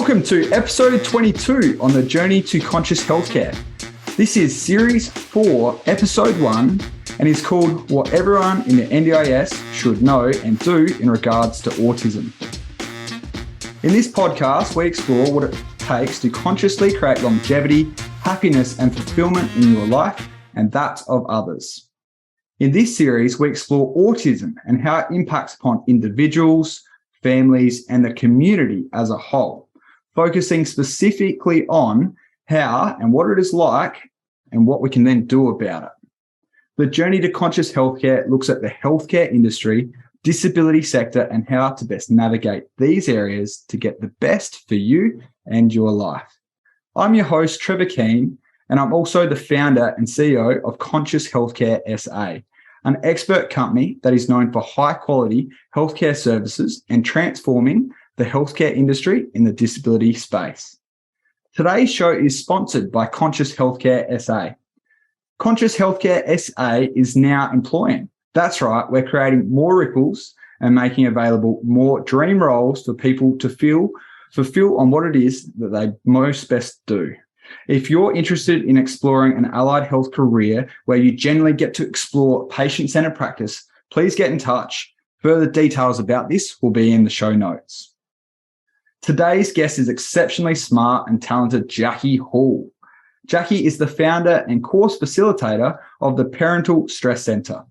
Welcome to episode 22 on the journey to conscious healthcare. This is series 4, episode 1, and is called What Everyone in the NDIS Should Know and Do in Regards to Autism. In this podcast, we explore what it takes to consciously create longevity, happiness, and fulfillment in your life and that of others. In this series, we explore autism and how it impacts upon individuals, families, and the community as a whole, focusing specifically on how and what it is like and what we can then do about it. The journey to conscious healthcare looks at the healthcare industry, disability sector, and how to best navigate these areas to get the best for you and your life. I'm your host, Trevor Keen, and I'm also the founder and CEO of Conscious Healthcare SA, an expert company that is known for high-quality healthcare services and transforming the healthcare industry in the disability space. Today's show is sponsored by Conscious Healthcare SA. Conscious Healthcare SA is now employing. That's right, we're creating more ripples and making available more dream roles for people to fulfill on what it is that they most best do. If you're interested in exploring an allied health career where you generally get to explore patient-centered practice, please get in touch. Further details about this will be in the show notes. Today's guest is exceptionally smart and talented Jackie Hall. Jackie is the founder and course facilitator of the Parental Stress Centre,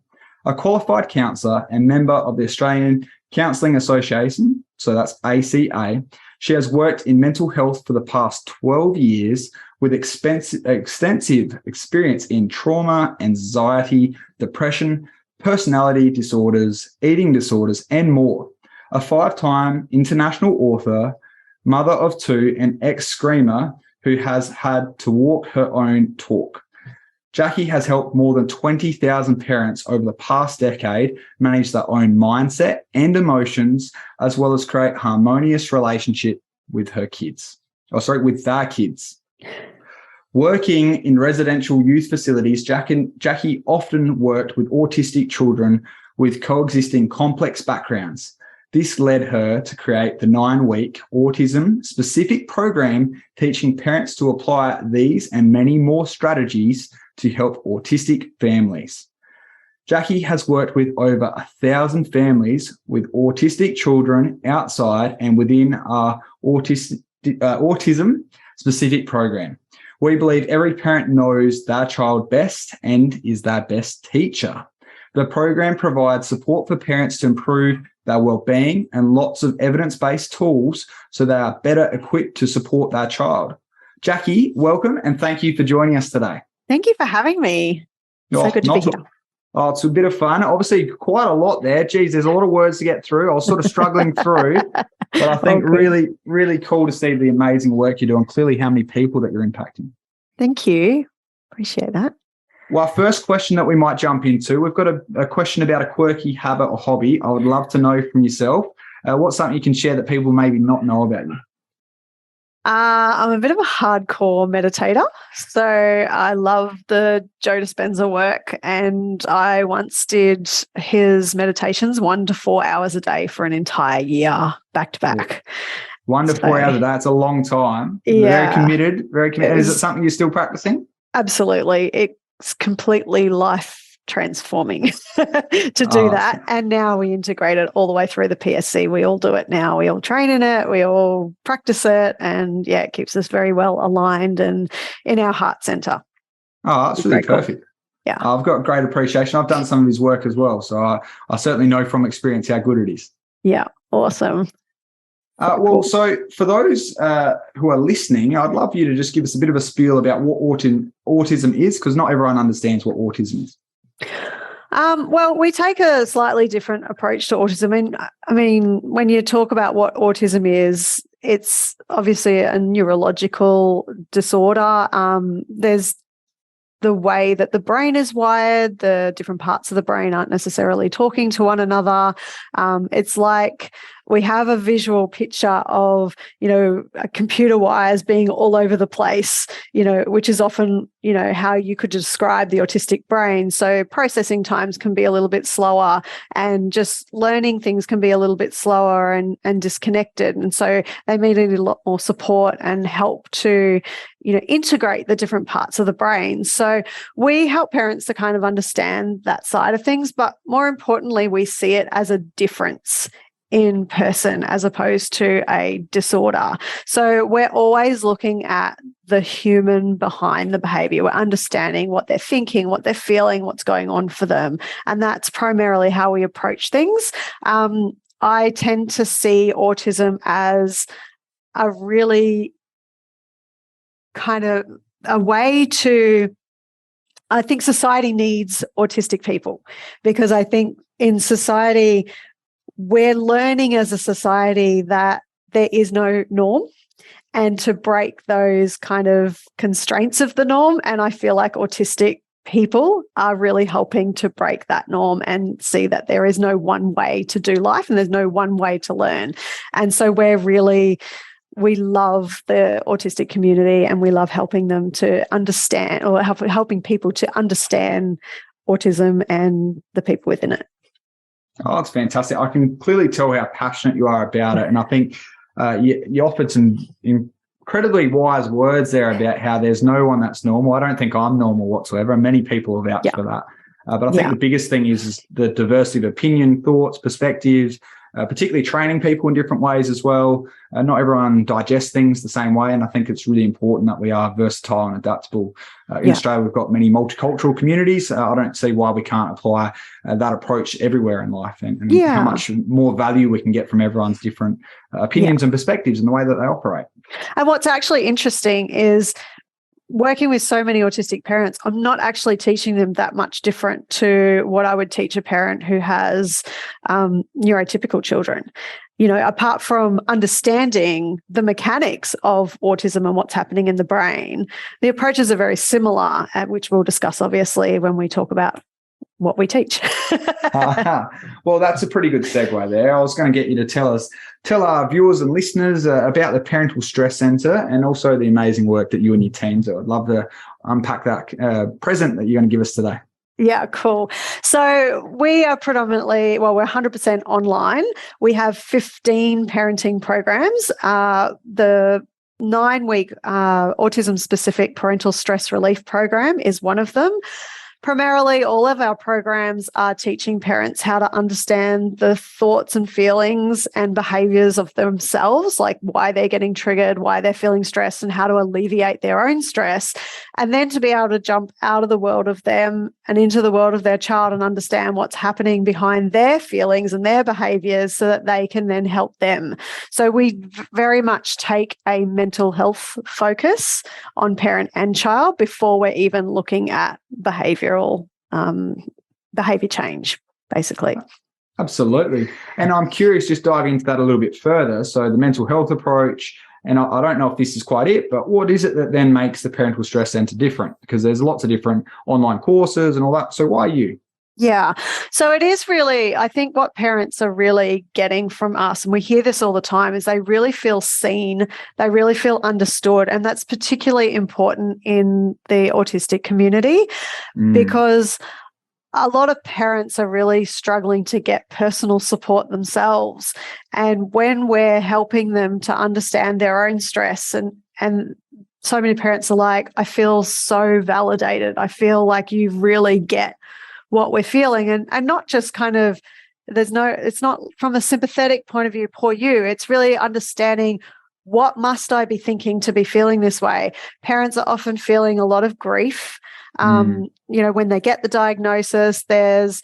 a qualified counsellor and member of the Australian Counselling Association, so that's ACA. She has worked in mental health for the past 12 years with extensive experience in trauma, anxiety, depression, personality disorders, eating disorders, and more. A 5-time international author, mother of 2, and ex-screamer who has had to walk her own talk. Jackie has helped more than 20,000 parents over the past decade manage their own mindset and emotions, as well as create harmonious relationship with their kids. Working in residential youth facilities, Jackie often worked with autistic children with coexisting complex backgrounds. This led her to create the 9-week autism-specific program, teaching parents to apply these and many more strategies to help autistic families. Jackie has worked with over 1,000 families with autistic children outside and within our autism-specific program. We believe every parent knows their child best and is their best teacher. The program provides support for parents to improve their well-being and lots of evidence-based tools so they are better equipped to support their child. Jackie, welcome and thank you for joining us today. Thank you for having me. So good to be here. Oh, it's a bit of fun. Obviously, quite a lot there. Geez, there's a lot of words to get through. I was sort of struggling through, but I think really, really cool to see the amazing work you're doing. Clearly, how many people that you're impacting. Thank you. Appreciate that. Well, our first question that we might jump into, we've got a question about a quirky habit or hobby. I would love to know from yourself. What's something you can share that people maybe not know about you? I'm a bit of a hardcore meditator. So I love the Joe Dispenza work, and I once did his meditations 1 to 4 hours a day for an entire year, back to back. 1 to 4 hours a day. That's a long time. Yeah. Very committed. Very committed. Is it something you're still practicing? Absolutely. It's completely life transforming to do that. And now we integrate it all the way through the PSC. We all do it now. We all train in it. We all practice it. And yeah, it keeps us very well aligned and in our heart center. Oh, that's really perfect. Cool. Yeah. I've got great appreciation. I've done some of his work as well. So I certainly know from experience how good it is. Yeah. Awesome. So for those who are listening, I'd love you to just give us a bit of a spiel about what autism is, because not everyone understands what autism is. Well, we take a slightly different approach to autism. I mean, when you talk about what autism is, it's obviously a neurological disorder. There's the way that the brain is wired, the different parts of the brain aren't necessarily talking to one another. It's like we have a visual picture of, computer wires being all over the place, which is often, how you could describe the autistic brain. So processing times can be a little bit slower, and just learning things can be a little bit slower and disconnected. And so they may need a lot more support and help to, integrate the different parts of the brain. So we help parents to kind of understand that side of things, but more importantly, we see it as a difference in person as opposed to a disorder. So we're always looking at the human behind the behavior. We're understanding what they're thinking, what they're feeling, what's going on for them. And that's primarily how we approach things. I tend to see autism as a really kind of a way to, I think society needs autistic people, because I think in society, we're learning as a society that there is no norm, and to break those kind of constraints of the norm. And I feel like autistic people are really helping to break that norm and see that there is no one way to do life and there's no one way to learn. And so we love the autistic community, and we love helping them to understand, or helping people to understand autism and the people within it. Oh, it's fantastic. I can clearly tell how passionate you are about it. And I think you offered some incredibly wise words there about how there's no one that's normal. I don't think I'm normal whatsoever. Many people have vouched for that. But I think the biggest thing is the diversity of opinion, thoughts, perspectives, particularly training people in different ways as well. Not everyone digests things the same way, and I think it's really important that we are versatile and adaptable. In Australia, we've got many multicultural communities. I don't see why we can't apply that approach everywhere in life, and how much more value we can get from everyone's different opinions and perspectives and the way that they operate. And what's actually interesting is, working with so many autistic parents, I'm not actually teaching them that much different to what I would teach a parent who has neurotypical children. Apart from understanding the mechanics of autism and what's happening in the brain, the approaches are very similar, which we'll discuss obviously when we talk about what we teach. Well, that's a pretty good segue there. I was going to get you to tell our viewers and listeners about the Parental Stress Centre and also the amazing work that you and your team do. I'd love to unpack that present that you're going to give us today. Yeah, cool. So we are predominantly, we're 100% online. We have 15 parenting programs. The 9-week autism-specific parental stress relief program is one of them. Primarily, all of our programs are teaching parents how to understand the thoughts and feelings and behaviours of themselves, like why they're getting triggered, why they're feeling stressed, and how to alleviate their own stress. And then to be able to jump out of the world of them and into the world of their child and understand what's happening behind their feelings and their behaviours so that they can then help them. So we very much take a mental health focus on parent and child before we're even looking at behaviour change, basically. Absolutely. And I'm curious, just diving into that a little bit further. So the mental health approach, and I don't know if this is quite it, but what is it that then makes the Parental Stress Centre different? Because there's lots of different online courses and all that. So why you? Yeah. So it is really, I think what parents are really getting from us, and we hear this all the time, is they really feel seen, they really feel understood. And that's particularly important in the autistic community because a lot of parents are really struggling to get personal support themselves. And when we're helping them to understand their own stress, and so many parents are like, I feel so validated. I feel like you really get what we're feeling, and not just kind of, it's not from a sympathetic point of view, poor you. It's really understanding, what must I be thinking to be feeling this way? Parents are often feeling a lot of grief. When they get the diagnosis, there's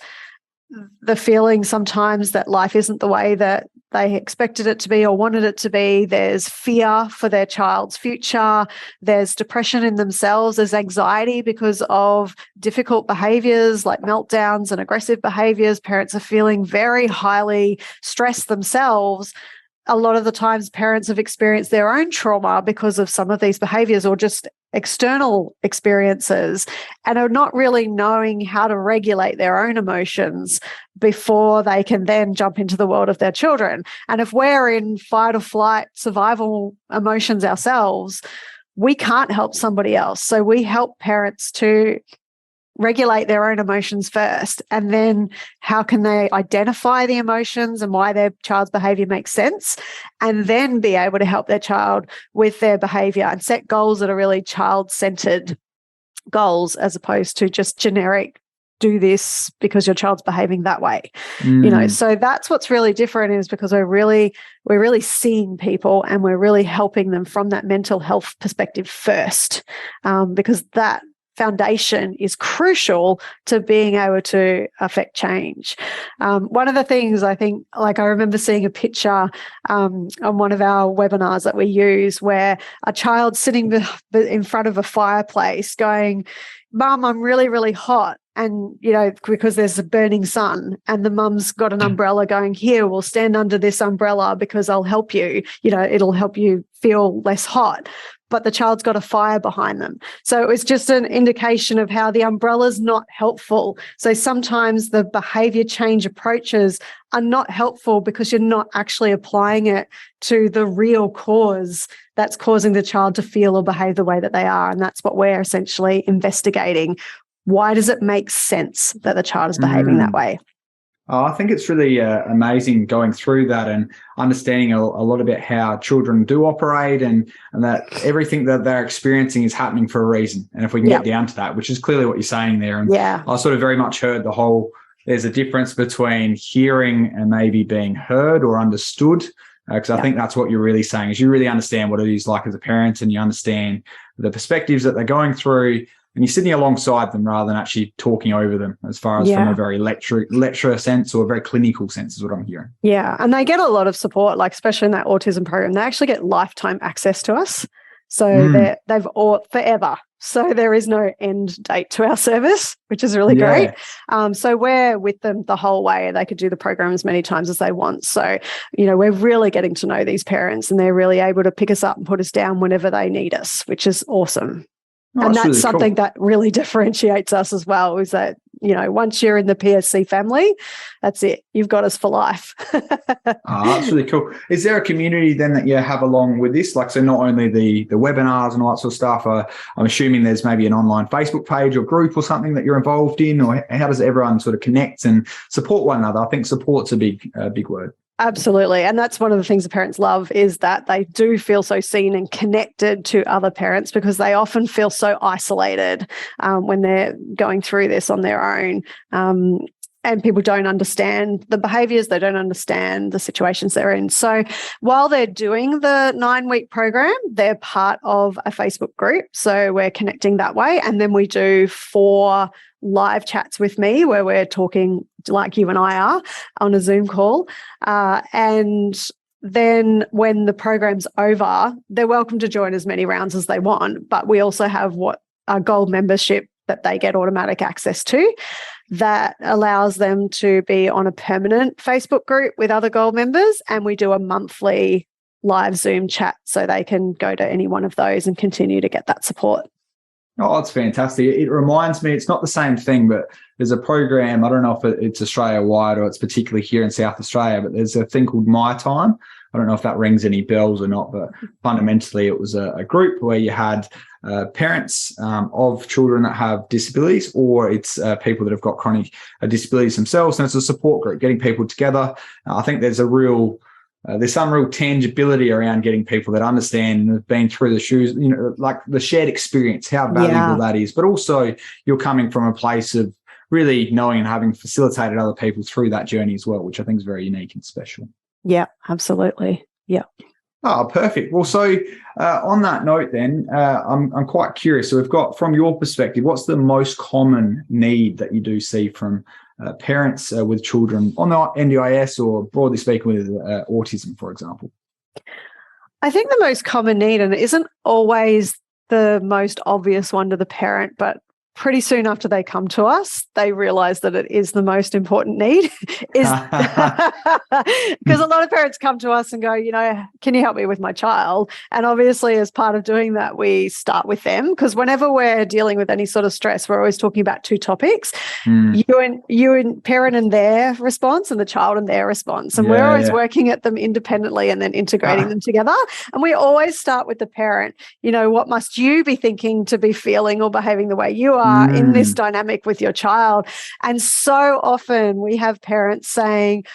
the feeling sometimes that life isn't the way that they expected it to be or wanted it to be. There's fear for their child's future. There's depression in themselves. There's anxiety because of difficult behaviours like meltdowns and aggressive behaviours. Parents are feeling very highly stressed themselves a lot of the times parents have experienced their own trauma because of some of these behaviors or just external experiences and are not really knowing how to regulate their own emotions before they can then jump into the world of their children. And if we're in fight or flight survival emotions ourselves, we can't help somebody else. So we help parents to regulate their own emotions first, and then how can they identify the emotions and why their child's behavior makes sense, and then be able to help their child with their behavior and set goals that are really child-centered goals as opposed to just generic do this because your child's behaving that way. So that's what's really different, is because we're really seeing people and we're really helping them from that mental health perspective first, because that foundation is crucial to being able to affect change. One of the things I think, I remember seeing a picture on one of our webinars that we use where a child sitting in front of a fireplace going, "Mum, I'm really, really hot." And, because there's a burning sun, and the mum's got an umbrella going, "Here, we'll stand under this umbrella because I'll help you. It'll help you feel less hot." But the child's got a fire behind them. So it was just an indication of how the umbrella's not helpful. So sometimes the behavior change approaches are not helpful because you're not actually applying it to the real cause that's causing the child to feel or behave the way that they are. And that's what we're essentially investigating. Why does it make sense that the child is behaving that way? Oh, I think it's really amazing going through that and understanding a lot about how children do operate and that everything that they're experiencing is happening for a reason. And if we can get down to that, which is clearly what you're saying there. And I sort of very much heard there's a difference between hearing and maybe being heard or understood. Because I think that's what you're really saying, is you really understand what it is like as a parent, and you understand the perspectives that they're going through, and you're sitting alongside them rather than actually talking over them, as far as from a very lecturer sense or a very clinical sense is what I'm hearing. Yeah, and they get a lot of support, especially in that autism program. They actually get lifetime access to us. So they've all forever. So there is no end date to our service, which is really great. So we're with them the whole way. They could do the program as many times as they want. So, we're really getting to know these parents, and they're really able to pick us up and put us down whenever they need us, which is awesome. Oh, and that's really something that really differentiates us as well, is that, once you're in the PSC family, that's it. You've got us for life. That's really cool. Is there a community then that you have along with this? So not only the webinars and all that sort of stuff, I'm assuming there's maybe an online Facebook page or group or something that you're involved in, or how does everyone sort of connect and support one another? I think support's a big word. Absolutely. And that's one of the things the parents love, is that they do feel so seen and connected to other parents, because they often feel so isolated when they're going through this on their own. And people don't understand the behaviours, they don't understand the situations they're in. So while they're doing the 9-week program, they're part of a Facebook group. So we're connecting that way. And then we do 4 live chats with me where we're talking like you and I are on a Zoom call. And then when the program's over, they're welcome to join as many rounds as they want. But we also have a gold membership that they get automatic access to, that allows them to be on a permanent Facebook group with other gold members. And we do a monthly live Zoom chat, so they can go to any one of those and continue to get that support. Oh, it's fantastic. It reminds me, it's not the same thing, but there's a program, I don't know if it's Australia-wide or it's particularly here in South Australia, but there's a thing called My Time. I don't know if that rings any bells or not, but fundamentally it was a group where you had parents of children that have disabilities, or it's people that have got chronic disabilities themselves, and it's a support group, getting people together. I think there's there's some real tangibility around getting people that understand and have been through the shoes, like the shared experience, how valuable that is. But also you're coming from a place of really knowing and having facilitated other people through that journey as well, which I think is very unique and special. Yeah, absolutely. Yeah. Oh, perfect. Well, so on that note then, I'm quite curious. So we've got, from your perspective, what's the most common need that you do see from parents with children on the NDIS, or broadly speaking with autism, for example? I think the most common need, and it isn't always the most obvious one to the parent, but pretty soon after they come to us, they realize that it is the most important need. Is because a lot of parents come to us and go, can you help me with my child? And obviously, as part of doing that, we start with them, because whenever we're dealing with any sort of stress, we're always talking about two topics: you and parent and their response, and the child and their response. And we're always working at them independently and then integrating them together. And we always start with the parent. What must you be thinking to be feeling or behaving the way you are in this dynamic with your child? And so often we have parents saying,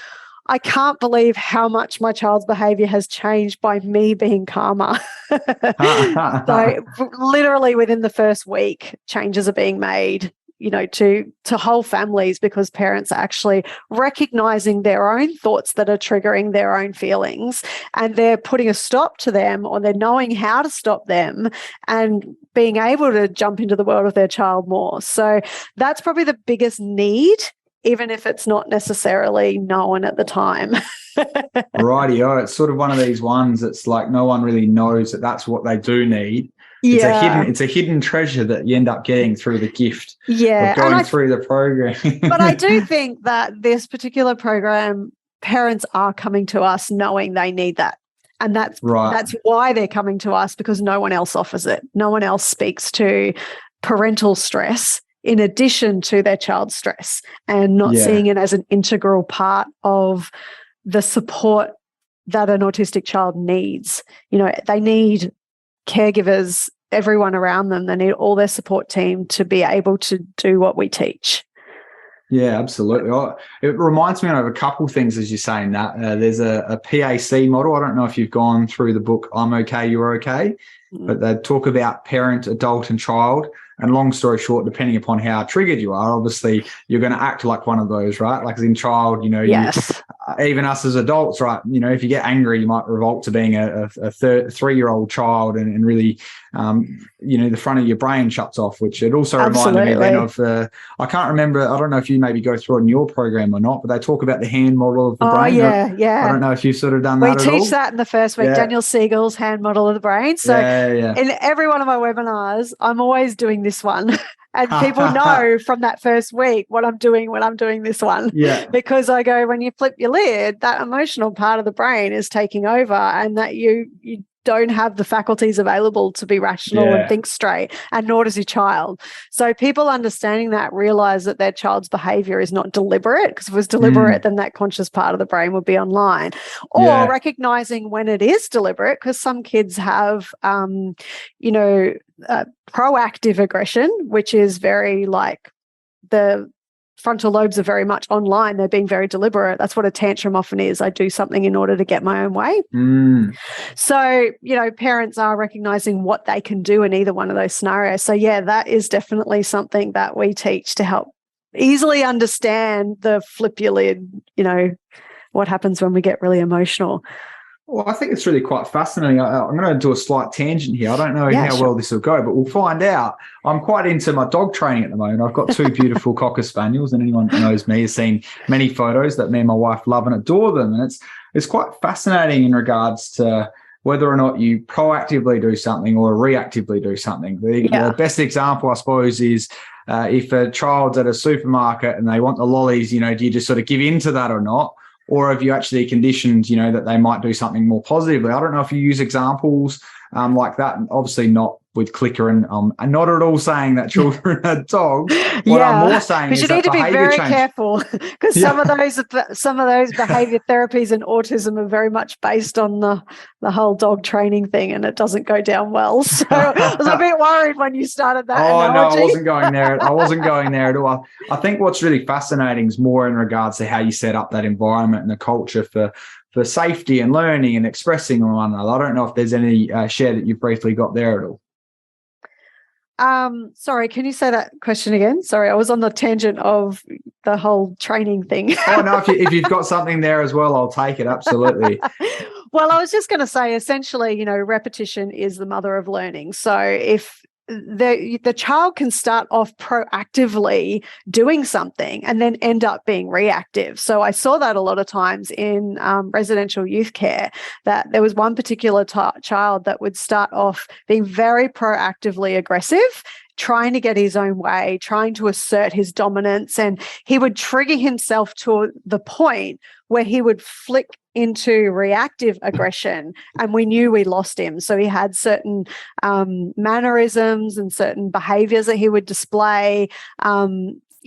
I can't believe how much my child's behavior has changed by me being calmer. So literally within the first week, changes are being made, to whole families, because parents are actually recognizing their own thoughts that are triggering their own feelings, and they're putting a stop to them, or they're knowing how to stop them and being able to jump into the world of their child more. So that's probably the biggest need, even if it's not necessarily known at the time. Rightio. It's sort of one of these ones that's like no one really knows that that's what they do need. It's a hidden treasure that you end up getting through the gift of going through the program. But I do think that this particular program, parents are coming to us knowing they need that. And that's why they're coming to us, because no one else offers it. No one else speaks to parental stress in addition to their child's stress, and not seeing it as an integral part of the support that an autistic child needs. They need caregivers, everyone around them. They need all their support team to be able to do what we teach. Yeah, absolutely. It reminds me of a couple things as you're saying that. There's a PAC model. I don't know if you've gone through the book I'm Okay, You're Okay, but they talk about parent, adult and child. And long story short, depending upon how triggered you are, obviously you're going to act like one of those, right? Like as in child, even us as adults, right? If you get angry, you might revolt to being a 3-year-old child, and really, the front of your brain shuts off, which it also reminded me then of, I can't remember, I don't know if you maybe go through it in your program or not, but they talk about the hand model of the brain. I don't know if you've sort of done that at all. We teach that in the first week, Daniel Siegel's hand model of the brain. So in every one of my webinars, I'm always doing this one. And people know from that first week what I'm doing when I'm doing this one. Yeah. Because I go, when you flip your lid, that emotional part of the brain is taking over, and that you don't have the faculties available to be rational and think straight, and nor does your child. So people understanding that realize that their child's behavior is not deliberate, because if it was deliberate, then that conscious part of the brain would be online. Or recognizing when it is deliberate, because some kids have, proactive aggression, which is very like the frontal lobes are very much online. They're being very deliberate. That's what a tantrum often is. I do something in order to get my own way. So, parents are recognizing what they can do in either one of those scenarios. So, that is definitely something that we teach to help easily understand the flip your lid, what happens when we get really emotional. Well, I think it's really quite fascinating. I'm going to do a slight tangent here. I don't know how well this will go, but we'll find out. I'm quite into my dog training at the moment. I've got 2 beautiful Cocker Spaniels, and anyone who knows me has seen many photos that me and my wife love and adore them. And it's quite fascinating in regards to whether or not you proactively do something or reactively do something. The best example, I suppose, is if a child's at a supermarket and they want the lollies, do you just sort of give in to that or not? Or have you actually conditioned, that they might do something more positively? I don't know if you use examples like that, and obviously not with clicker, and I'm not at all saying that children are dogs. What I'm more saying is that you need to be very careful, because some of those behaviour therapies and autism are very much based on the whole dog training thing, and it doesn't go down well. So I was a bit worried when you started that analogy. No, I wasn't going there. I wasn't going there at all. I think what's really fascinating is more in regards to how you set up that environment and the culture for safety and learning and expressing one another. I don't know if there's any share that you've briefly got there at all. Sorry, can you say that question again? Sorry, I was on the tangent of the whole training thing. Oh, no, if you've got something there as well, I'll take it. Absolutely. Well, I was just going to say, essentially, repetition is the mother of learning. So if the child can start off proactively doing something and then end up being reactive. So I saw that a lot of times in residential youth care, that there was one particular child that would start off being very proactively aggressive, trying to get his own way, trying to assert his dominance. And he would trigger himself to the point where he would flick into reactive aggression, and we knew we lost him. So he had certain mannerisms and certain behaviors that he would display.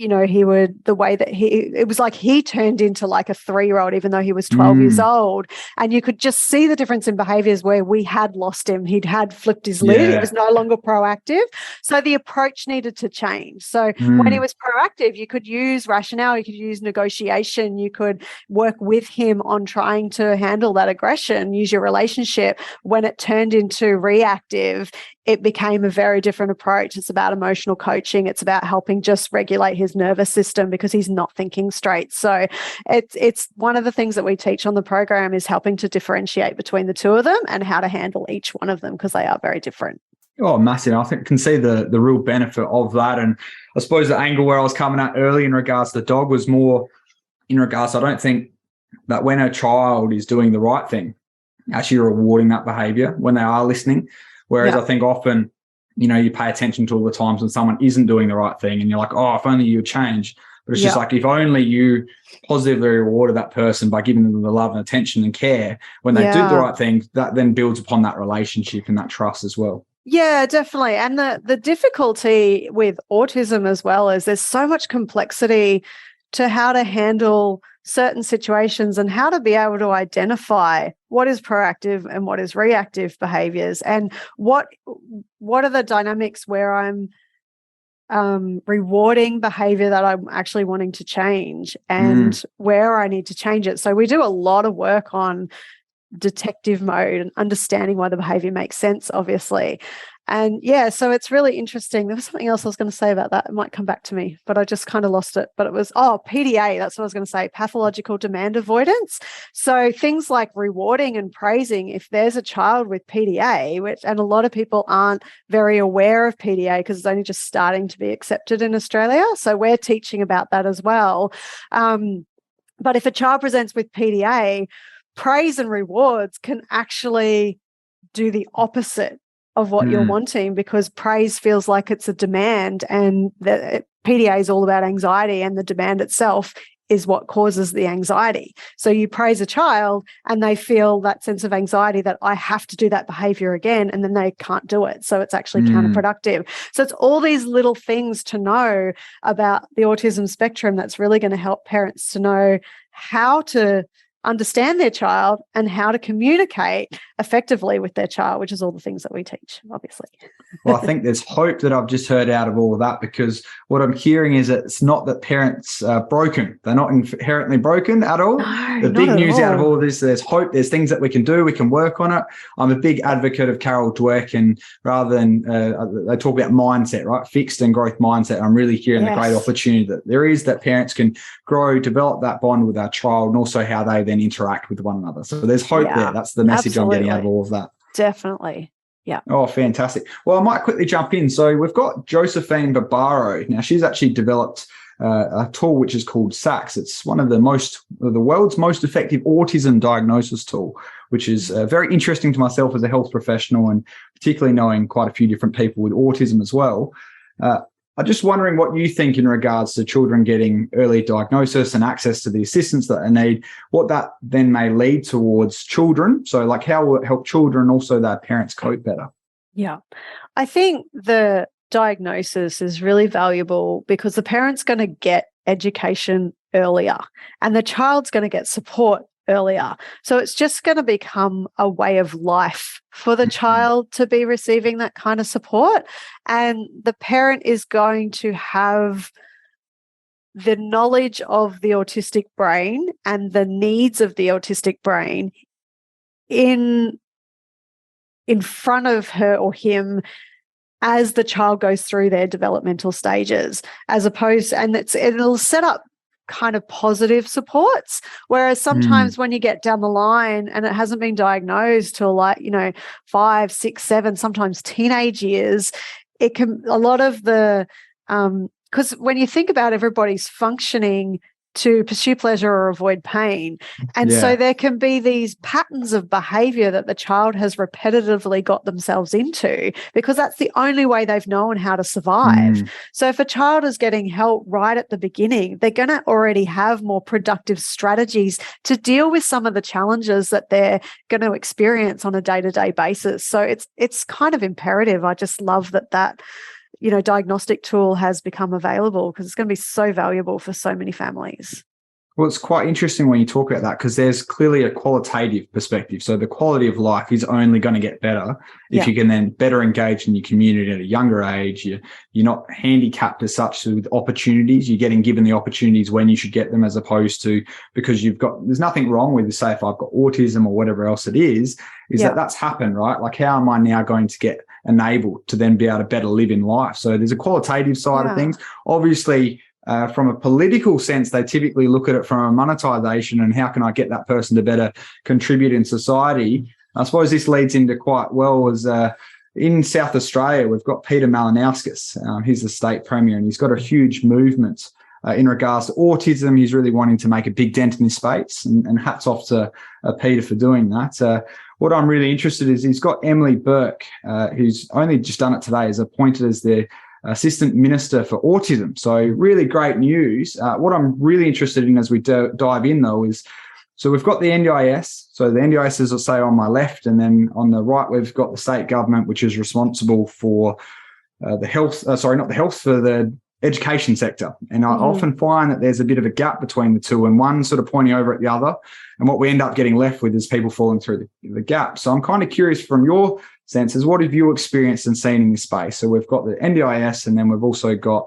It was like he turned into like a 3-year-old, even though he was 12 years old. And you could just see the difference in behaviors where we had lost him. Had flipped his lid. It was no longer proactive. So the approach needed to change. So when he was proactive, you could use rationale, you could use negotiation, you could work with him on trying to handle that aggression, use your relationship. When it turned into reactive, it became a very different approach. It's about emotional coaching. It's about helping just regulate his nervous system because he's not thinking straight. So it's one of the things that we teach on the program is helping to differentiate between the two of them and how to handle each one of them because they are very different. Oh, massive. I think I can see the real benefit of that. And I suppose the angle where I was coming at early in regards to the dog was more in regards, I don't think that when a child is doing the right thing, actually rewarding that behavior when they are listening. Whereas I think often, you pay attention to all the times when someone isn't doing the right thing and you're like, oh, if only you would change. But it's just like, if only you positively rewarded that person by giving them the love and attention and care when they do the right thing, that then builds upon that relationship and that trust as well. Yeah, definitely. And the difficulty with autism as well is there's so much complexity to how to handle certain situations and how to be able to identify what is proactive and what is reactive behaviors and what are the dynamics where I'm rewarding behavior that I'm actually wanting to change and where I need to change it. So we do a lot of work on detective mode and understanding why the behavior makes sense, obviously. And so it's really interesting. There was something else I was going to say about that. It might come back to me, but I just kind of lost it. But it was, PDA, that's what I was going to say, pathological demand avoidance. So things like rewarding and praising, if there's a child with PDA, and a lot of people aren't very aware of PDA because it's only just starting to be accepted in Australia. So we're teaching about that as well. But if a child presents with PDA, praise and rewards can actually do the opposite of what you're wanting because praise feels like it's a demand, and the PDA is all about anxiety, and the demand itself is what causes the anxiety. So you praise a child and they feel that sense of anxiety that I have to do that behavior again, and then they can't do it. So it's actually counterproductive. So it's all these little things to know about the autism spectrum that's really going to help parents to know how to understand their child and how to communicate effectively with their child, which is all the things that we teach, obviously. Well, I think there's hope that I've just heard out of all of that, because what I'm hearing is that it's not that parents are broken. They're not inherently broken at all. No, the big news out of all of this, there's hope. There's things that we can do. We can work on it. I'm a big advocate of Carol Dweck, and rather than they talk about mindset, right? Fixed and growth mindset. I'm really hearing the great opportunity that there is, that parents can grow, develop that bond with our child, and also how they then interact with one another. So there's hope there. That's the message I'm getting out of all of that. Definitely. Yeah. Oh, fantastic. Well, I might quickly jump in. So we've got Josephine Barbaro. Now, she's actually developed a tool which is called SACS. It's one of the world's most effective autism diagnosis tool, which is very interesting to myself as a health professional, and particularly knowing quite a few different people with autism as well. I'm just wondering what you think in regards to children getting early diagnosis and access to the assistance that they need, what that then may lead towards children. So like how will it help children and also their parents cope better? Yeah, I think the diagnosis is really valuable because the parent's going to get education earlier and the child's going to get support earlier. So it's just going to become a way of life for the child to be receiving that kind of support. And the parent is going to have the knowledge of the autistic brain and the needs of the autistic brain in front of her or him as the child goes through their developmental stages, as opposed, and it'll set up kind of positive supports. Whereas sometimes when you get down the line and it hasn't been diagnosed till 5, 6, 7, sometimes teenage years, it can, a lot of the, because when you think about everybody's functioning to pursue pleasure or avoid pain. And so there can be these patterns of behavior that the child has repetitively got themselves into because that's the only way they've known how to survive. So if a child is getting help right at the beginning, they're going to already have more productive strategies to deal with some of the challenges that they're going to experience on a day-to-day basis. So it's kind of imperative. I just love that diagnostic tool has become available because it's going to be so valuable for so many families. Well, it's quite interesting when you talk about that because there's clearly a qualitative perspective. So the quality of life is only going to get better if you can then better engage in your community at a younger age. You're not handicapped as such with opportunities. You're getting given the opportunities when you should get them as opposed to because there's nothing wrong with, say, if I've got autism or whatever else it is that's happened, right? Like how am I now going to get enabled to then be able to better live in life? So there's a qualitative side of things. Obviously, from a political sense, they typically look at it from a monetization and how can I get that person to better contribute in society. I suppose this leads into quite well as in South Australia, we've got Peter Malinauskas. He's the state premier and he's got a huge movement in regards to autism. He's really wanting to make a big dent in this space and hats off to Peter for doing that. What I'm really interested in is he's got Emily Burke, who's only just done it today, is appointed as the Assistant Minister for Autism. So really great news. What I'm really interested in as we dive in, though, is so we've got the NDIS. So the NDIS is, I'll say, on my left, and then on the right, we've got the state government, which is responsible for for the education sector. And I often find that there's a bit of a gap between the two and one sort of pointing over at the other. And what we end up getting left with is people falling through the gap. So I'm kind of curious from your senses, what have you experienced and seen in this space? So we've got the NDIS and then we've also got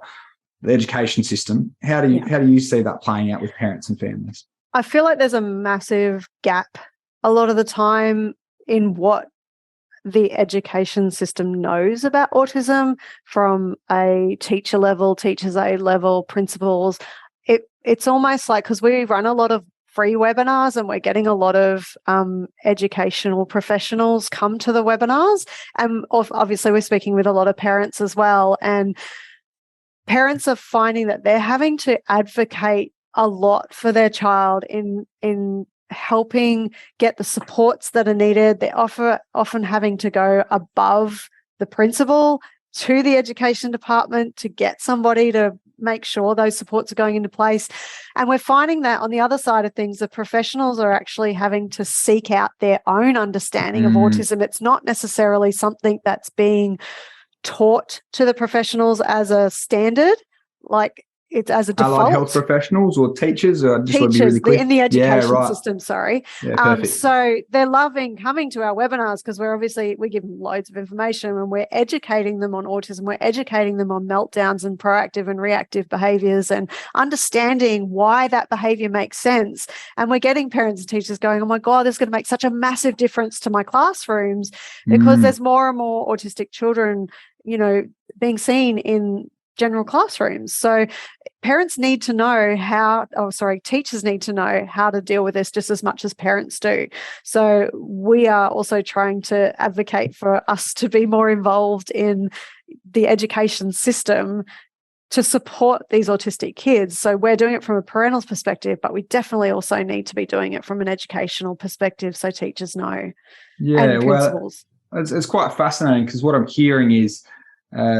the education system. How do you see that playing out with parents and families? I feel like there's a massive gap a lot of the time in what the education system knows about autism from a teacher level, teachers aid level, principals. It's almost like, because we run a lot of free webinars and we're getting a lot of educational professionals come to the webinars. And obviously we're speaking with a lot of parents as well. And parents are finding that they're having to advocate a lot for their child in helping get the supports that are needed. They're often having to go above the principal to the education department to get somebody to make sure those supports are going into place. And we're finding that on the other side of things, the professionals are actually having to seek out their own understanding of autism. It's not necessarily something that's being taught to the professionals as a standard, like it's as a default. Allied health professionals or teachers? Or just teachers, really quick? in the education system, sorry. Yeah, perfect. So they're loving coming to our webinars because we give them loads of information and we're educating them on autism. We're educating them on meltdowns and proactive and reactive behaviours and understanding why that behaviour makes sense. And we're getting parents and teachers going, oh my God, this is going to make such a massive difference to my classrooms because there's more and more autistic children, being seen in general classrooms. So teachers need to know how to deal with this just as much as parents do. So we are also trying to advocate for us to be more involved in the education system to support these autistic kids. So we're doing it from a parental perspective, but we definitely also need to be doing it from an educational perspective so teachers know. Yeah, and principals. Well, it's quite fascinating because what I'm hearing is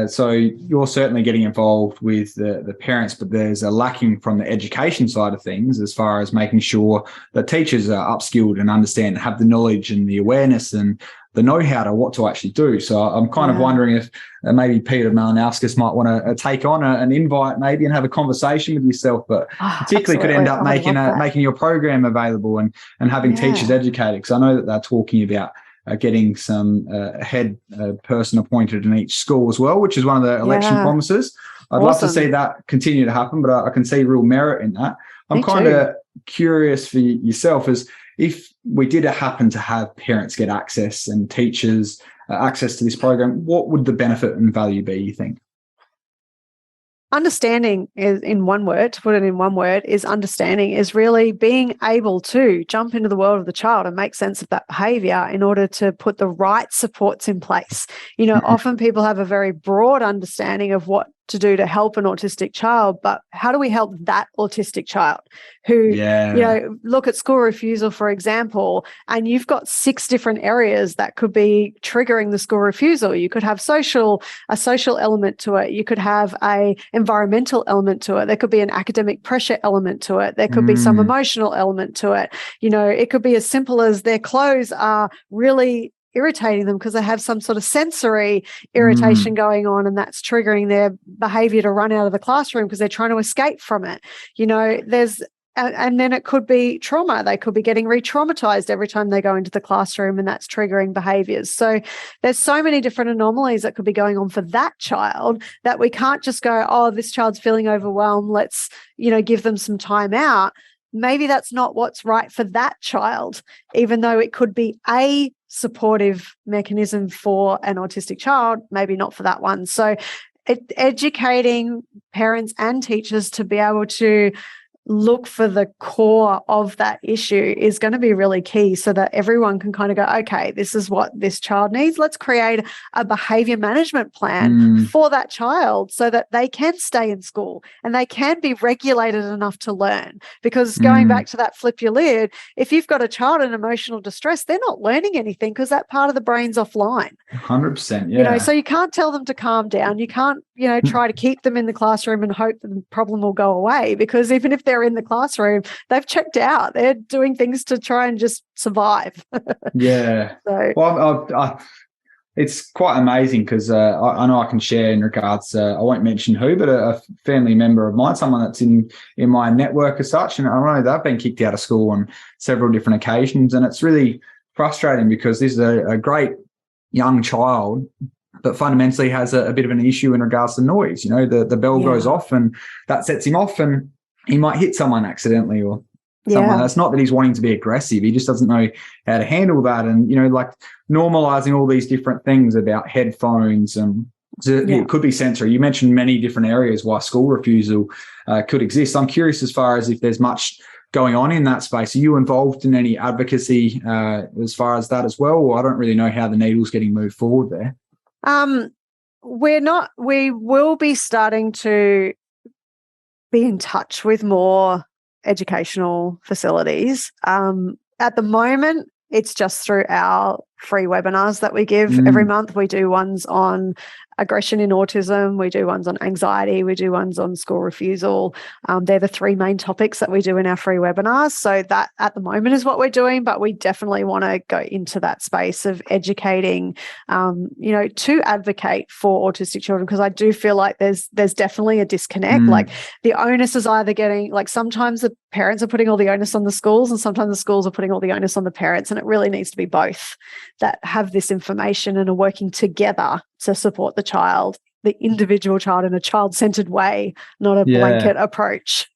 so you're certainly getting involved with the parents, but there's a lacking from the education side of things as far as making sure that teachers are upskilled and understand, have the knowledge and the awareness and the know-how to what to actually do. So I'm kind of wondering if maybe Peter Malinauskas might want to take on an invite maybe and have a conversation with yourself, but particularly could end up making your program available and having teachers educated, because I know that they're talking about getting some head person appointed in each school as well, which is one of the election promises. I'd love to see that continue to happen, but I can see real merit in that. I'm kind of curious for yourself as if we did happen to have parents get access and teachers access to this program, what would the benefit and value be, you think? Understanding is in one word, to put it in one word, is understanding is really being able to jump into the world of the child and make sense of that behavior in order to put the right supports in place. Often people have a very broad understanding of what to do to help an autistic child, but how do we help that autistic child who, look at school refusal, for example, and you've got 6 different areas that could be triggering the school refusal. You could have a social element to it. You could have a environmental element to it. There could be an academic pressure element to it. There could be some emotional element to it. It could be as simple as their clothes are really irritating them because they have some sort of sensory irritation going on, and that's triggering their behavior to run out of the classroom because they're trying to escape from it. And then it could be trauma. They could be getting re-traumatized every time they go into the classroom, and that's triggering behaviors. So there's so many different anomalies that could be going on for that child that we can't just go, oh, this child's feeling overwhelmed, let's, give them some time out. Maybe that's not what's right for that child, even though it could be a supportive mechanism for an autistic child, maybe not for that one. So educating parents and teachers to be able to look for the core of that issue is going to be really key, so that everyone can kind of go, okay, this is what this child needs. Let's create a behavior management plan for that child so that they can stay in school and they can be regulated enough to learn. Because going back to that flip your lid, if you've got a child in emotional distress, they're not learning anything because that part of the brain's offline. 100%, yeah. So you can't tell them to calm down. You can't, try to keep them in the classroom and hope that the problem will go away, because even if they're in the classroom, they've checked out. They're doing things to try and just survive. Yeah. So, well, it's quite amazing because I know I can share in regards, I won't mention who, but a family member of mine, someone that's in my network as such, and I know they've been kicked out of school on several different occasions, and it's really frustrating because this is a great young child, but fundamentally has a bit of an issue in regards to noise. The bell goes off and that sets him off, and he might hit someone accidentally or something like that. It's not that he's wanting to be aggressive. He just doesn't know how to handle that. And, like normalizing all these different things about headphones and it could be sensory. You mentioned many different areas why school refusal could exist. I'm curious as far as if there's much going on in that space. Are you involved in any advocacy as far as that as well? Or I don't really know how the needle's getting moved forward there. We're not. We will be starting to be in touch with more educational facilities. At the moment, it's just through our free webinars that we give every month. We do ones on aggression in autism, we do ones on anxiety, we do ones on school refusal. They're the 3 main topics that we do in our free webinars. So that at the moment is what we're doing, but we definitely want to go into that space of educating, to advocate for autistic children, because I do feel like there's definitely a disconnect. Like the onus is either getting, like sometimes the parents are putting all the onus on the schools and sometimes the schools are putting all the onus on the parents, and it really needs to be both that have this information and are working together to support the child, the individual child, in a child-centered way, not a blanket approach.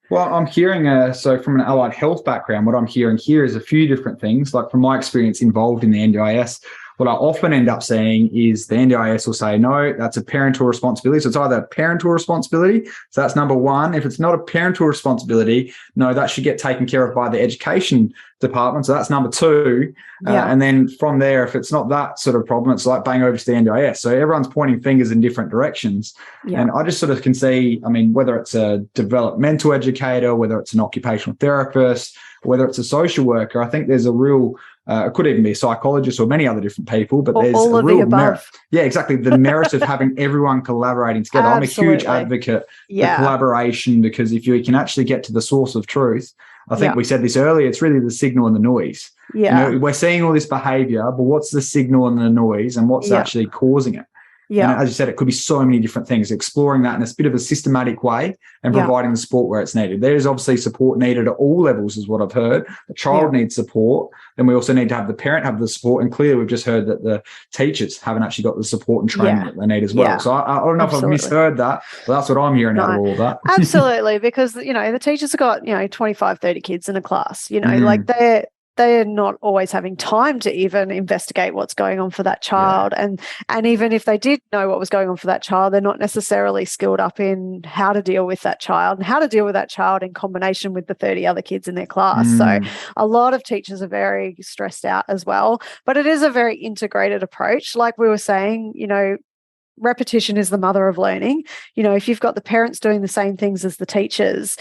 Well, I'm hearing, so from an allied health background, what I'm hearing here is a few different things. Like from my experience involved in the NDIS, what I often end up seeing is the NDIS will say, no, that's a parental responsibility. So it's either a parental responsibility. So that's number one. If it's not a parental responsibility, no, that should get taken care of by the education department. So that's number 2. And then from there, if it's not that sort of problem, it's like bang over to the NDIS. So everyone's pointing fingers in different directions. And I just sort of can see, whether it's a developmental educator, whether it's an occupational therapist, whether it's a social worker, I think there's a real, it could even be a psychologist or many other different people, but there's all a of real the above. merit. Yeah, exactly. The merit of having everyone collaborating together. Absolutely. I'm a huge advocate for collaboration, because if you can actually get to the source of truth, I think we said this earlier, it's really the signal and the noise. We're seeing all this behavior, but what's the signal and the noise, and what's actually causing it? And as you said, it could be so many different things. Exploring that in a bit of a systematic way and providing the support where it's needed. There is obviously support needed at all levels, is what I've heard. The child needs support. Then we also need to have the parent have the support. And clearly, we've just heard that the teachers haven't actually got the support and training that they need as well. So I don't know if I've misheard that, but that's what I'm hearing out of all of that. Absolutely, because, the teachers have got, 25, 30 kids in a class, like they're not always having time to even investigate what's going on for that child. And even if they did know what was going on for that child, they're not necessarily skilled up in how to deal with that child and how to deal with that child in combination with the 30 other kids in their class. So a lot of teachers are very stressed out as well, but it is a very integrated approach. Like we were saying, repetition is the mother of learning. If you've got the parents doing the same things as the teachers,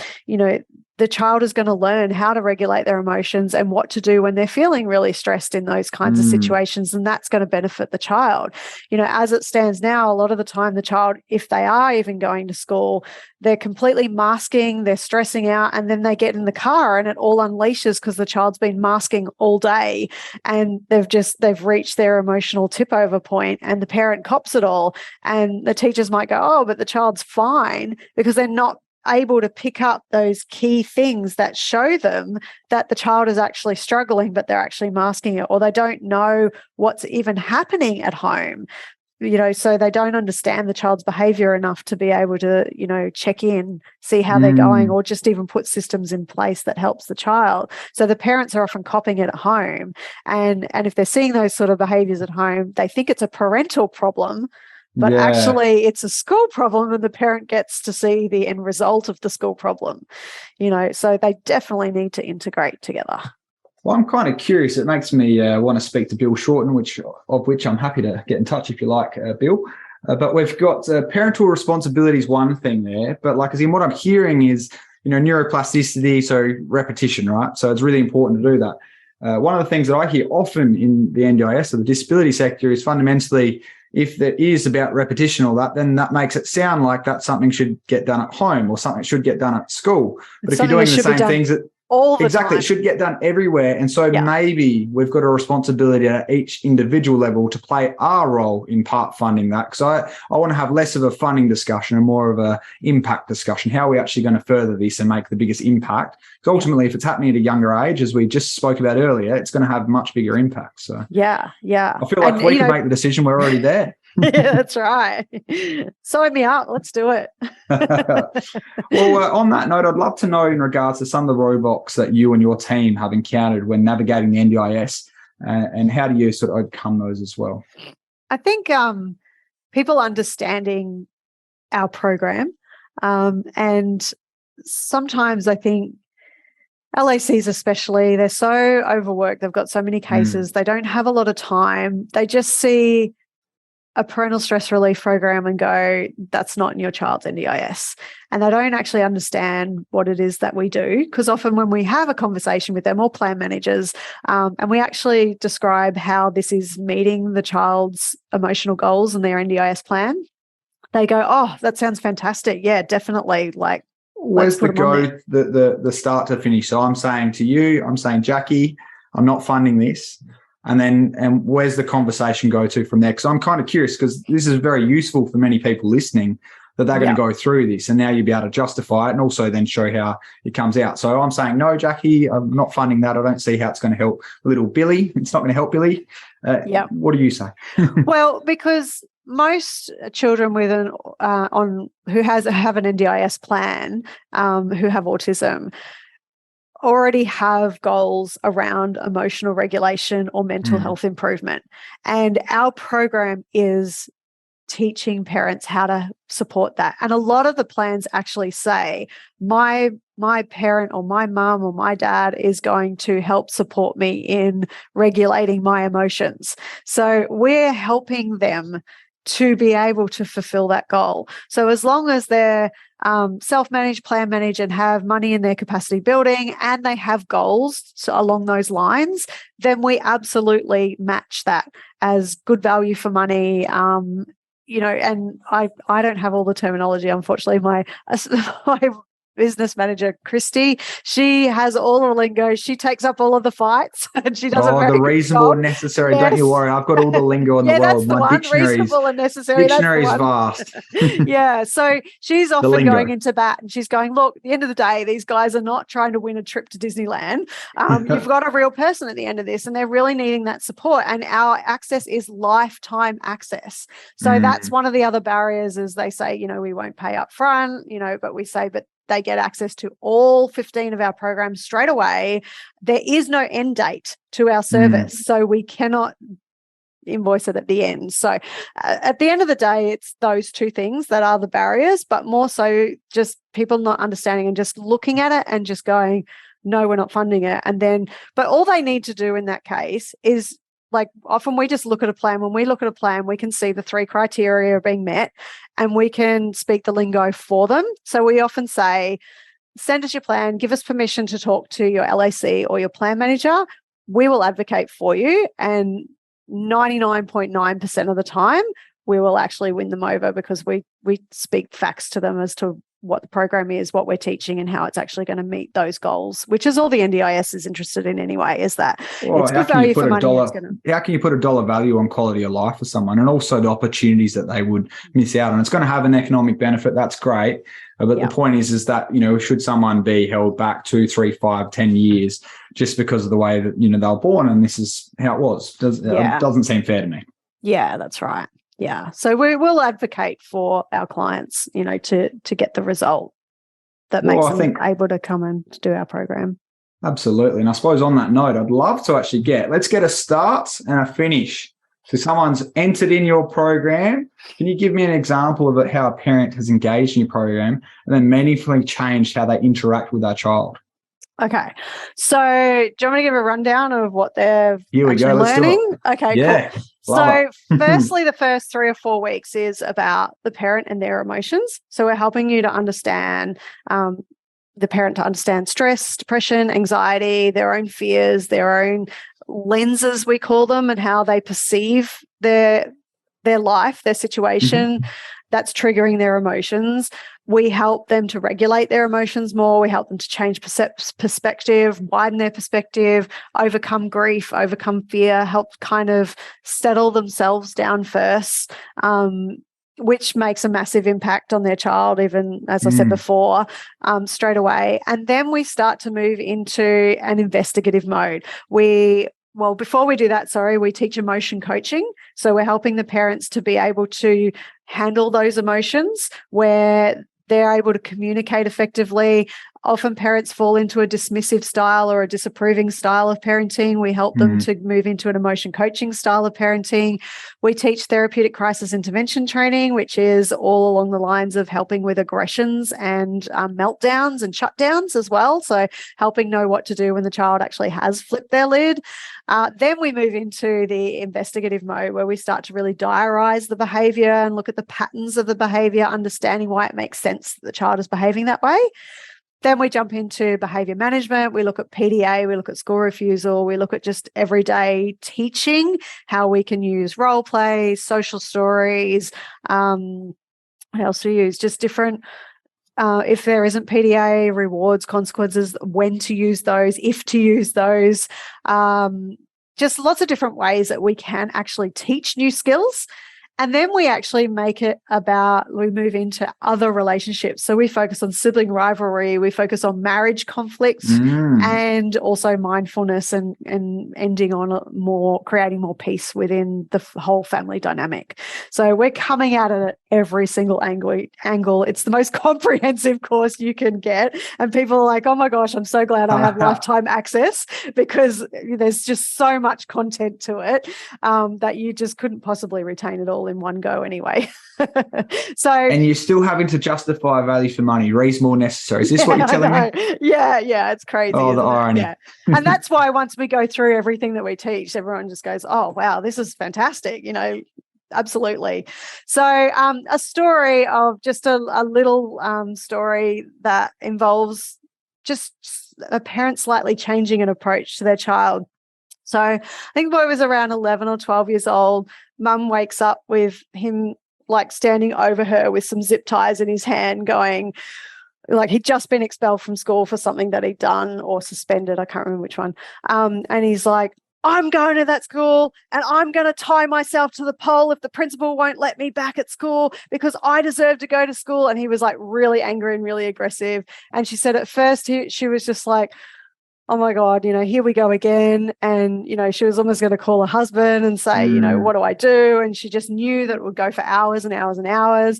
the child is going to learn how to regulate their emotions and what to do when they're feeling really stressed in those kinds of situations. And that's going to benefit the child. As it stands now, a lot of the time, the child, if they are even going to school, they're completely masking, they're stressing out, and then they get in the car and it all unleashes because the child's been masking all day and they've reached their emotional tip over point, and the parent cops it all. And the teachers might go, oh, but the child's fine, because they're not able to pick up those key things that show them that the child is actually struggling, but they're actually masking it, or they don't know what's even happening at home. So they don't understand the child's behaviour enough to be able to, check in, see how they're going, or just even put systems in place that helps the child. So the parents are often copying it at home. And if they're seeing those sort of behaviours at home, they think it's a parental problem, but actually it's a school problem, and the parent gets to see the end result of the school problem. So they definitely need to integrate together. Well, I'm kind of curious. It makes me want to speak to Bill Shorten, which I'm happy to get in touch if you like, Bill. But we've got parental responsibility is one thing there. But as in what I'm hearing is, neuroplasticity, so repetition, right? So it's really important to do that. One of the things that I hear often in the NDIS or the disability sector is fundamentally, if there is about repetition or that, then that makes it sound like that something should get done at home or something should get done at school. But if you're doing the same things that all the time. It should get done everywhere. And so maybe we've got a responsibility at each individual level to play our role in part funding that. Because I want to have less of a funding discussion and more of a impact discussion. How are we actually going to further this and make the biggest impact? Because ultimately, if it's happening at a younger age, as we just spoke about earlier, it's going to have much bigger impact. So yeah. I feel like we can make the decision. We're already there. Yeah, that's right. Sign me up. Let's do it. Well, on that note, I'd love to know in regards to some of the roadblocks that you and your team have encountered when navigating the NDIS, and how do you sort of overcome those as well? I think people understanding our program, and sometimes I think LACs especially, they're so overworked. They've got so many cases. They don't have a lot of time. They just see a parental stress relief program and go, that's not in your child's NDIS. And they don't actually understand what it is that we do, because often when we have a conversation with them or plan managers, and we actually describe how this is meeting the child's emotional goals and their NDIS plan, they go, oh, that sounds fantastic. Yeah, definitely. Where's the start to finish? So I'm saying to you, I'm saying, Jackie, I'm not funding this. And where's the conversation go to from there? Because I'm kind of curious, because this is very useful for many people listening, that they're going to go through this, and now you'll be able to justify it and also then show how it comes out. So I'm saying, no, Jackie, I'm not funding that. I don't see how it's going to help little Billy. It's not going to help Billy. What do you say? Well, because most children with who have an NDIS plan, who have autism, already have goals around emotional regulation or mental health improvement. And our program is teaching parents how to support that. And a lot of the plans actually say, my parent or my mum or my dad is going to help support me in regulating my emotions. So we're helping them to be able to fulfill that goal. So as long as they're self-managed, plan managed, and have money in their capacity building, and they have goals along those lines, then we absolutely match that as good value for money. And I don't have all the terminology, unfortunately. My business manager, Christy, she has all the lingo. She takes up all of the fights, and she does the reasonable and necessary. Yes. Don't you worry, I've got all the lingo in the world. That's the one. Reasonable and necessary. Dictionary is vast. Yeah, so she's often going into bat, and she's going, look, at the end of the day, these guys are not trying to win a trip to Disneyland. You've got a real person at the end of this, and they're really needing that support. And our access is lifetime access. So that's one of the other barriers, is they say, we won't pay up front, but we say, but they get access to all 15 of our programs straight away. There is no end date to our service, so we cannot invoice it at the end. So at the end of the day, it's those two things that are the barriers, but more so just people not understanding and just looking at it and just going, no, we're not funding it. And then, but all they need to do in that case is like often we just look at a plan. When we look at a plan, we can see the 3 criteria are being met and we can speak the lingo for them. So we often say, send us your plan, give us permission to talk to your LAC or your plan manager. We will advocate for you. And 99.9% of the time, we will actually win them over because we speak facts to them as to what the program is, what we're teaching, and how it's actually going to meet those goals, which is all the NDIS is interested in anyway, is that it's good value for money. How can you put a dollar value on quality of life for someone, and also the opportunities that they would miss out on? It's going to have an economic benefit. That's great. But the point is that, should someone be held back 2, 3, 5, 10 years just because of the way that, they were born and this is how it was? It doesn't seem fair to me. Yeah, that's right. Yeah. So we will advocate for our clients, to get the result that makes them able to come and do our program. Absolutely. And I suppose on that note, I'd love to actually let's get a start and a finish. So someone's entered in your program. Can you give me an example of how a parent has engaged in your program and then meaningfully changed how they interact with their child? Okay. So do you want me to give a rundown of what they're learning? Okay, yeah, cool. So firstly, the first 3 or 4 weeks is about the parent and their emotions. So we're helping you to understand the parent to understand stress, depression, anxiety, their own fears, their own lenses, we call them, and how they perceive their life, their situation. That's triggering their emotions. We help them to regulate their emotions more. We help them to change perspective, widen their perspective, overcome grief, overcome fear, help kind of settle themselves down first, which makes a massive impact on their child, even, as I said before, straight away. And then we start to move into an investigative mode. Before we do that, we teach emotion coaching. So we're helping the parents to be able to handle those emotions where they're able to communicate effectively. Often parents fall into a dismissive style or a disapproving style of parenting. We help them to move into an emotion coaching style of parenting. We teach therapeutic crisis intervention training, which is all along the lines of helping with aggressions and meltdowns and shutdowns as well. So helping know what to do when the child actually has flipped their lid. Then we move into the investigative mode where we start to really diarize the behaviour and look at the patterns of the behaviour, understanding why it makes sense that the child is behaving that way. Then we jump into behaviour management. We look at PDA, we look at school refusal, we look at just everyday teaching, how we can use role play, social stories. What else do we use? Just different, if there isn't PDA, rewards, consequences, when to use those, if to use those. Just lots of different ways that we can actually teach new skills. And then we actually we move into other relationships. So we focus on sibling rivalry, we focus on marriage conflicts, and also mindfulness and ending on creating more peace within the whole family dynamic. So we're coming at it at every single angle. It's the most comprehensive course you can get. And people are like, oh my gosh, I'm so glad I have lifetime access, because there's just so much content to it that you just couldn't possibly retain it all in one go anyway. And you're still having to justify value for money, reasonable, necessary. Is this what you're telling me? Yeah, it's crazy. Oh, the irony. Yeah. And that's why once we go through everything that we teach, everyone just goes, oh wow, this is fantastic, absolutely. So a story of just a little story that involves just a parent slightly changing an approach to their child. So I think the boy was around 11 or 12 years old. Mum wakes up with him like standing over her with some zip ties in his hand, going, like he'd just been expelled from school for something that he'd done or suspended. I can't remember which one. And he's like, I'm going to that school and I'm going to tie myself to the pole if the principal won't let me back at school because I deserve to go to school. And he was like really angry and really aggressive. And she said at first she was just like, oh my God, here we go again. And, she was almost going to call her husband and say, what do I do? And she just knew that it would go for hours and hours and hours.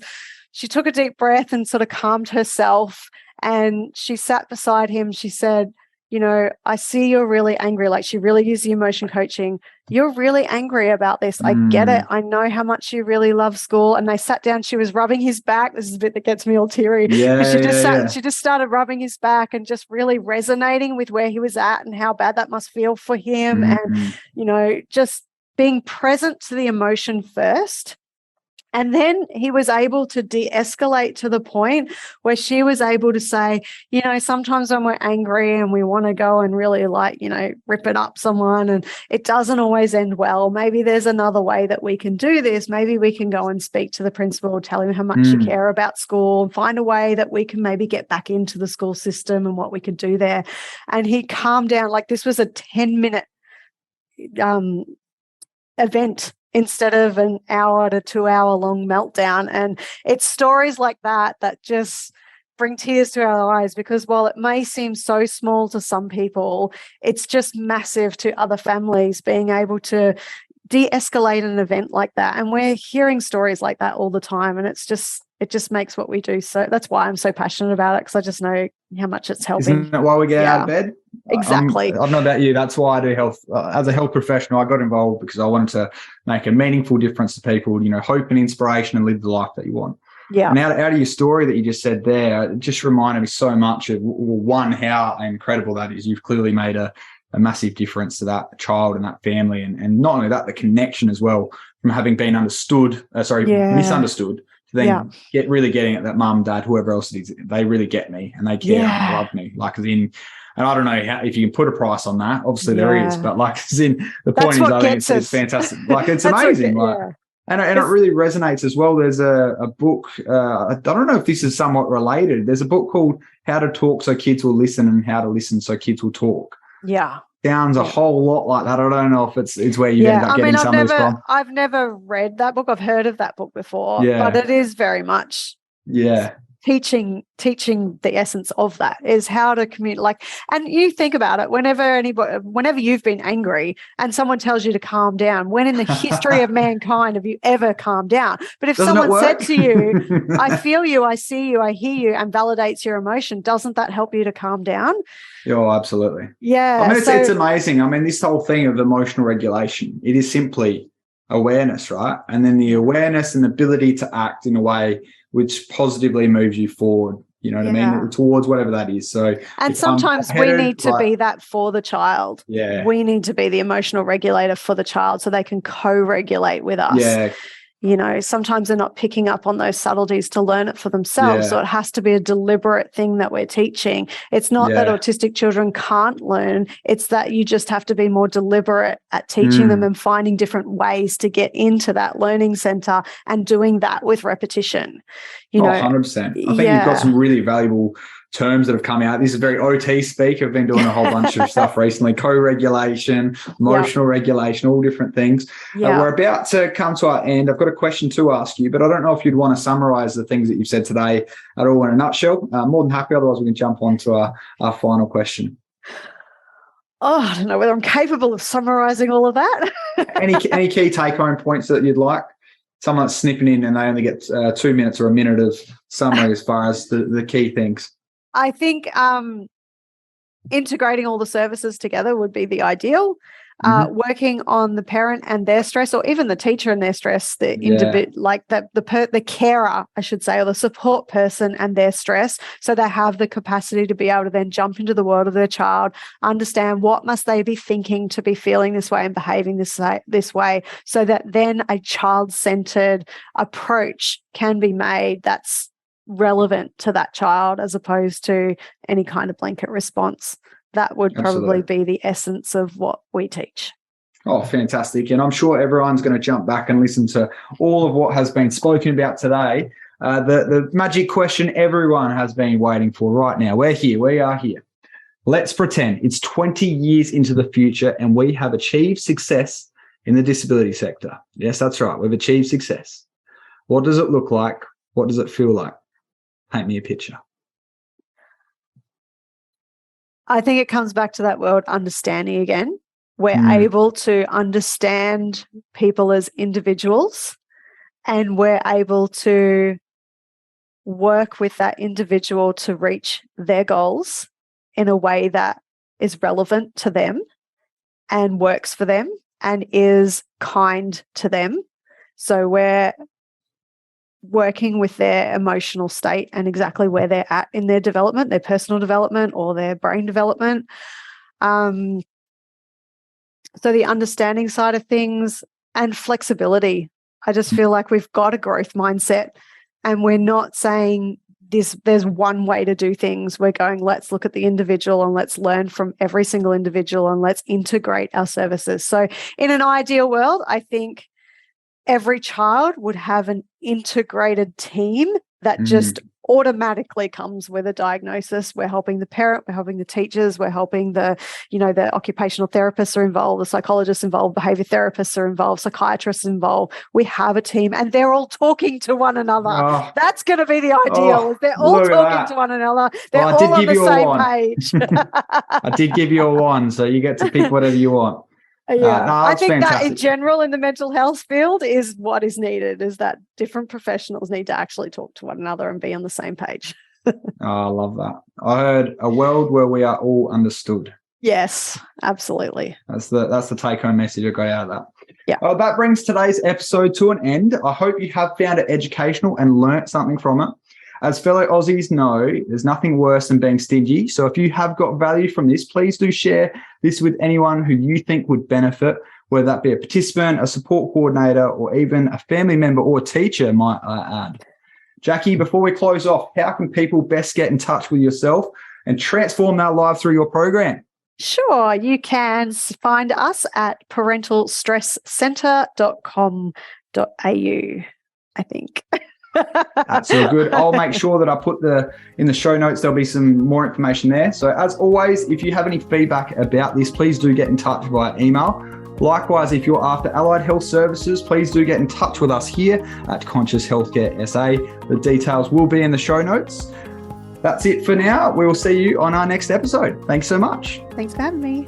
She took a deep breath and sort of calmed herself. And she sat beside him. She said, I see you're really angry. Like she really used the emotion coaching. You're really angry about this. I get it. I know how much you really love school. And they sat down. She was rubbing his back. This is a bit that gets me all teary. She just started rubbing his back and just really resonating with where he was at and how bad that must feel for him. And, just being present to the emotion first. And then he was able to de-escalate to the point where she was able to say, you know, sometimes when we're angry and we want to go and really rip it up someone and it doesn't always end well. Maybe there's another way that we can do this. Maybe we can go and speak to the principal, tell him how much you care about school, and find a way that we can maybe get back into the school system and what we could do there. And he calmed down. Like, this was a 10-minute event instead of an hour to 2 hour long meltdown. And it's stories like that that just bring tears to our eyes, because while it may seem so small to some people, it's just massive to other families, being able to de-escalate an event like that. And we're hearing stories like that all the time, and it just makes what we do. So that's why I'm so passionate about it, because I just know how much it's helping. Isn't that why we get out of bed? Exactly. I don't know about you. That's why I do health. As a health professional, I got involved because I wanted to make a meaningful difference to people, hope and inspiration, and live the life that you want. Yeah. And out of your story that you just said there, it just reminded me so much of, one, how incredible that is. You've clearly made a massive difference to that child and that family. And not only that, the connection as well, from having been misunderstood to then getting it that mum, dad, whoever else it is, they really get me and they care and they love me. And I don't know if you can put a price on that. Obviously there is, but the point is, I think it's fantastic. It's amazing. And it really resonates as well. There's a book, I don't know if this is somewhat related. There's a book called How to Talk So Kids Will Listen and How to Listen So Kids Will Talk. Yeah. Sounds a whole lot like that. I don't know if it's where you end up getting some of this from. I've never read that book. I've heard of that book before, but it is very much teaching the essence of that, is how to communicate. And you think about it, whenever you've been angry and someone tells you to calm down, when in the history of mankind have you ever calmed down? But if someone said to you, I feel you, I see you, I hear you, and validates your emotion, doesn't that help you to calm down? Oh, absolutely. Yeah. I mean, it's amazing. I mean, this whole thing of emotional regulation, it is simply awareness, right? And then the awareness and ability to act in a way which positively moves you forward, you know what I mean, towards whatever that is. So, and sometimes we need to be that for the child. Yeah. We need to be the emotional regulator for the child so they can co-regulate with us. Yeah. Sometimes they're not picking up on those subtleties to learn it for themselves. Yeah. So it has to be a deliberate thing that we're teaching. It's not that autistic children can't learn. It's that you just have to be more deliberate at teaching them and finding different ways to get into that learning center and doing that with repetition. 100%. I think you've got some really valuable terms that have come out. This is very OT speak. I've been doing a whole bunch of stuff recently, co-regulation, emotional regulation, all different things. We're about to come to our end. I've got a question to ask you, but I don't know if you'd want to summarize the things that you've said today at all in a nutshell. More than happy. Otherwise, we can jump on to our final question. Oh, I don't know whether I'm capable of summarizing all of that. Any key take-home points that you'd like? Someone that's snipping in and they only get 2 minutes or a minute of summary as far as the key things. I think integrating all the services together would be the ideal. Working on the parent and their stress, or even the teacher and their stress, the the carer, I should say, or the support person and their stress, so they have the capacity to be able to then jump into the world of their child, understand what must they be thinking to be feeling this way and behaving this way, so that then a child-centered approach can be made that's relevant to that child, as opposed to any kind of blanket response. That would probably be the essence of what we teach. Oh, fantastic. And I'm sure everyone's going to jump back and listen to all of what has been spoken about today. The magic question everyone has been waiting for right now. We're here. We are here. Let's pretend it's 20 years into the future and we have achieved success in the disability sector. Yes, that's right. We've achieved success. What does it look like? What does it feel like? Paint me a picture. I think it comes back to that word understanding again. We're able to understand people as individuals, and we're able to work with that individual to reach their goals in a way that is relevant to them and works for them and is kind to them. So we're working with their emotional state and exactly where they're at in their development, their personal development or their brain development. So the understanding side of things and flexibility. I just feel like we've got a growth mindset and we're not saying there's one way to do things. We're going, let's look at the individual and let's learn from every single individual and let's integrate our services. So in an ideal world, I think every child would have an integrated team that just automatically comes with a diagnosis. We're helping the parent, we're helping the teachers, we're helping the occupational therapists are involved, the psychologists involved, behaviour therapists are involved, psychiatrists involved. We have a team and they're all talking to one another. Oh, that's going to be the ideal. They're all talking to one another. They're all on the same page. I did give you a one, so you get to pick whatever you want. Yeah, I think fantastic. That in general in the mental health field is what is needed, is that different professionals need to actually talk to one another and be on the same page. I love that. I heard a world where we are all understood. Yes, absolutely. That's the take-home message I got out of that. Yeah. Well, that brings today's episode to an end. I hope you have found it educational and learnt something from it. As fellow Aussies know, there's nothing worse than being stingy. So if you have got value from this, please do share this with anyone who you think would benefit, whether that be a participant, a support coordinator, or even a family member or teacher, might I add. Jackie, before we close off, how can people best get in touch with yourself and transform their lives through your program? Sure, you can find us at parentalstresscentre.com.au, I think. That's all good. I'll make sure that I put in the show notes, there'll be some more information there. So as always, if you have any feedback about this, please do get in touch via email. Likewise, if you're after allied health services, please do get in touch with us here at Conscious Healthcare SA. The details will be in the show notes. That's it for now. We will see you on our next episode. Thanks so much. Thanks for having me.